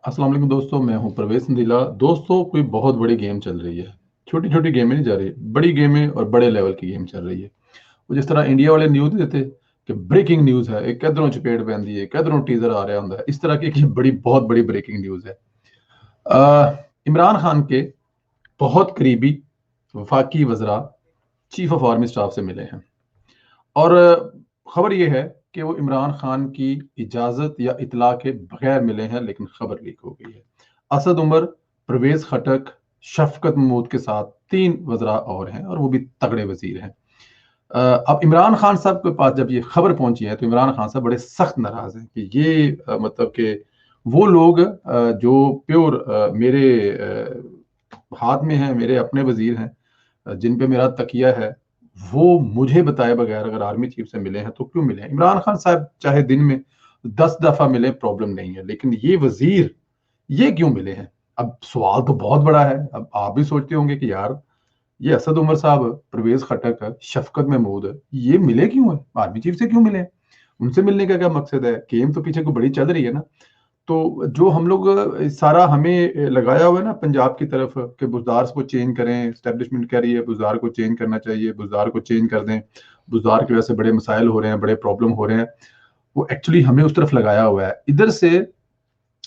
अस्सलाम वालेकुम दोस्तों, मैं हूं परवेज संदीला। दोस्तों, कोई बहुत बड़ी गेम चल रही है। छोटी छोटी गेमें नहीं जा रही, बड़ी गेमें और बड़े लेवल की गेम चल रही है। वो जिस तरह इंडिया वाले न्यूज़ देते कि ब्रेकिंग न्यूज़ है, एक किधरों चपेट पैंदी है, किधरों टीजर आ रहा होंदा है, इस तरह की एक बड़ी बहुत बड़ी ब्रेकिंग न्यूज़ है। इमरान खान के बहुत करीबी वफाकी वज़रा चीफ ऑफ आर्मी स्टाफ से मिले हैं और खबर यह है कि वो इमरान खान की इजाजत या इतला के बगैर मिले हैं, लेकिन खबर लीक हो गई है। असद उमर, परवेज खटक, शफकत महमूद के साथ 3 वज़रा और हैं और वो भी तगड़े वजीर हैं। अब इमरान खान साहब के पास जब ये खबर पहुंची है तो इमरान खान साहब बड़े सख्त नाराज हैं कि ये मतलब कि वो लोग जो प्योर मेरे हाथ में हैं, मेरे अपने वजीर हैं, जिन पे मेरा तकिया है, वो मुझे बताए बगैर अगर आर्मी चीफ से मिले हैं तो क्यों मिले हैं। इमरान खान साहब चाहे दिन में 10 दफा मिले, प्रॉब्लम नहीं है, लेकिन ये वजीर ये क्यों मिले हैं। अब सवाल तो बहुत बड़ा है। अब आप भी सोचते होंगे कि यार, ये असद उमर साहब, परवेज खटक, शफकत महमूद, ये मिले क्यों है, आर्मी चीफ से क्यों मिले हैं, उनसे मिलने का क्या मकसद है। गेम तो पीछे को बड़ी चल रही है ना। तो जो हम लोग सारा हमें लगाया हुआ है ना पंजाब की तरफ कि बुजदार को चेंज करें, एस्टेब्लिशमेंट कह रही है बुजदार को चेंज करना चाहिए, बुजदार को चेंज कर दें, बुजदार की वजह से बड़े मसाइल हो रहे हैं, बड़े प्रॉब्लम हो रहे हैं, वो एक्चुअली हमें उस तरफ लगाया हुआ है। इधर से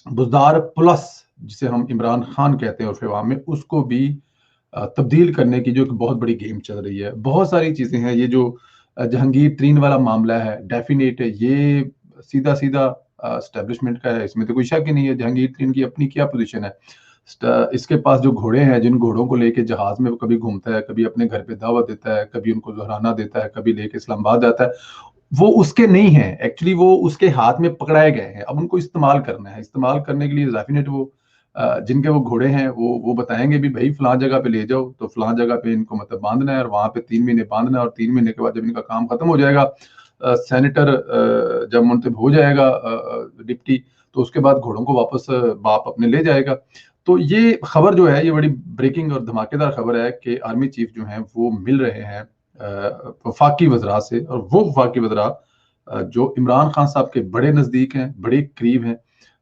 बुजदार प्लस, जिसे हम इमरान खान कहते हैं और अवाम में, उसको भी तब्दील करने की जो एक बहुत बड़ी गेम चल रही है। बहुत सारी चीजें हैं। ये जो जहांगीर तरीन वाला मामला है, डेफिनेट है, ये सीधा सीधा एस्टेब्लिशमेंट का है, इसमें तो कोई शक ही नहीं है। जहांगीर तरीन की अपनी क्या पोजीशन है। इसके पास जो घोड़े हैं, जिन घोड़ों को लेके जहाज में वो कभी घूमता है, कभी अपने घर पे दावत देता है, कभी उनको दोहराना देता है, कभी लेके इस्लामाबाद जाता है, वो उसके नहीं है एक्चुअली, वो उसके हाथ में पकड़ाए गए हैं। अब उनको इस्तेमाल करना है। इस्तेमाल करने के लिए डेफिनेट वो जिनके वो घोड़े हैं वो बताएंगे भी भाई फलां जगह पे ले जाओ, तो फलां जगह पे इनको मतलब बांधना है और वहां पे 3 महीने बांधना है, और 3 महीने के बाद जब इनका काम खत्म हो जाएगा, सेनेटर जब मुंतब हो जाएगा डिप्टी, तो उसके बाद घोड़ों को वापस बाप अपने ले जाएगा। तो ये खबर जो है, ये बड़ी ब्रेकिंग और धमाकेदार खबर है कि आर्मी चीफ जो हैं वो मिल रहे हैं वफाकी वज़रा से, और वो वफाकी वज़रा जो इमरान खान साहब के बड़े नज़दीक हैं, बड़े करीब हैं।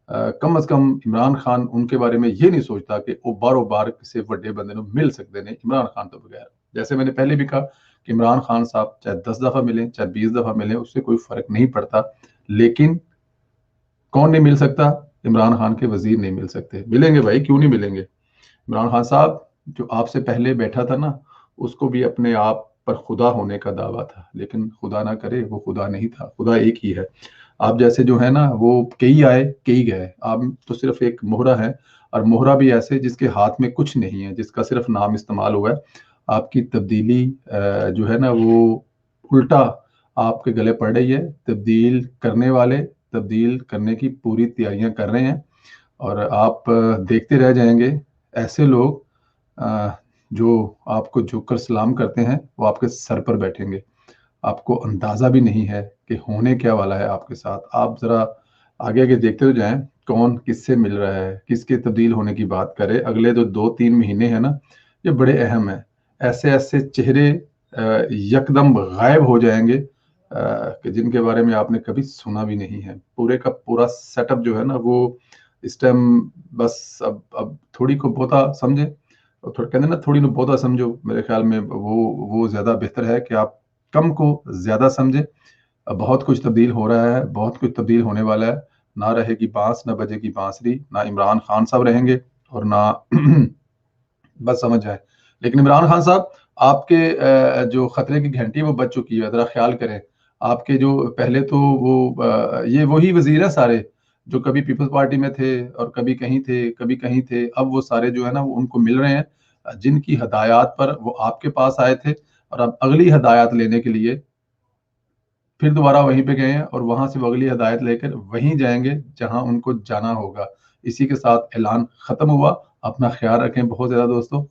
कम अज कम इमरान खान उनके बारे में ये नहीं सोचता कि वो बारों बार किसी बड़े बंदे को मिल सकते हैं इमरान खान तो बगैर। जैसे मैंने पहले भी कहा कि इमरान खान साहब चाहे 10 दफा मिलें, चाहे 20 दफा मिलें, उससे कोई फर्क नहीं पड़ता। लेकिन कौन नहीं मिल सकता, इमरान खान के वजीर नहीं मिल सकते। मिलेंगे भाई, क्यों नहीं मिलेंगे। इमरान खान साहब जो आपसे पहले बैठा था ना, उसको भी अपने आप पर खुदा होने का दावा था, लेकिन खुदा ना करे वो खुदा नहीं था, खुदा एक ही है। आप जैसे जो है ना, वो कई आए कई गए, आप तो सिर्फ एक मोहरा है, और मोहरा भी ऐसे जिसके हाथ में कुछ नहीं है, जिसका सिर्फ नाम इस्तेमाल हुआ है। आपकी तब्दीली जो है ना, वो उल्टा आपके गले पड़ रही है। तब्दील करने वाले तब्दील करने की पूरी तैयारियां कर रहे हैं, और आप देखते रह जाएंगे। ऐसे लोग जो आपको झुककर सलाम करते हैं, वो आपके सर पर बैठेंगे। आपको अंदाजा भी नहीं है कि होने क्या वाला है आपके साथ। आप जरा आगे आगे देखते हो जाएं, कौन किससे मिल रहा है, किसके तब्दील होने की बात करे। अगले जो 2-3 महीने हैं ना, ये बड़े अहम है। ऐसे ऐसे चेहरे यकदम गायब हो जाएंगे कि जिनके बारे में आपने कभी सुना भी नहीं है। पूरे का पूरा सेटअप जो है ना, वो इस टाइम बस अब थोड़ी को बहुता समझे, और थोड़ा कहते हैं ना, थोड़ी को बहुता समझो। मेरे ख्याल में वो ज्यादा बेहतर है कि आप कम को ज्यादा समझे। बहुत कुछ तब्दील हो रहा है, बहुत कुछ तब्दील होने वाला है। ना रहेगी बांस, ना बजेगी बांसुरी, ना इमरान खान साहब रहेंगे, और ना बस समझ जाए। लेकिन इमरान खान साहब, आपके जो खतरे की घंटी वो बज चुकी है, जरा ख्याल करें। आपके जो पहले तो वो ये वही वजीर है सारे, जो कभी पीपल्स पार्टी में थे और कभी कहीं थे, कभी कहीं थे। अब वो सारे जो है ना, वो उनको मिल रहे हैं जिनकी हदायत पर वो आपके पास आए थे, और अब अगली हदायत लेने के लिए फिर दोबारा वहीं पे गए हैं, और वहां से वो अगली हदायत लेकर वहीं जाएंगे जहां उनको जाना होगा। इसी के साथ ऐलान खत्म हुआ। अपना ख्याल रखें बहुत ज्यादा दोस्तों।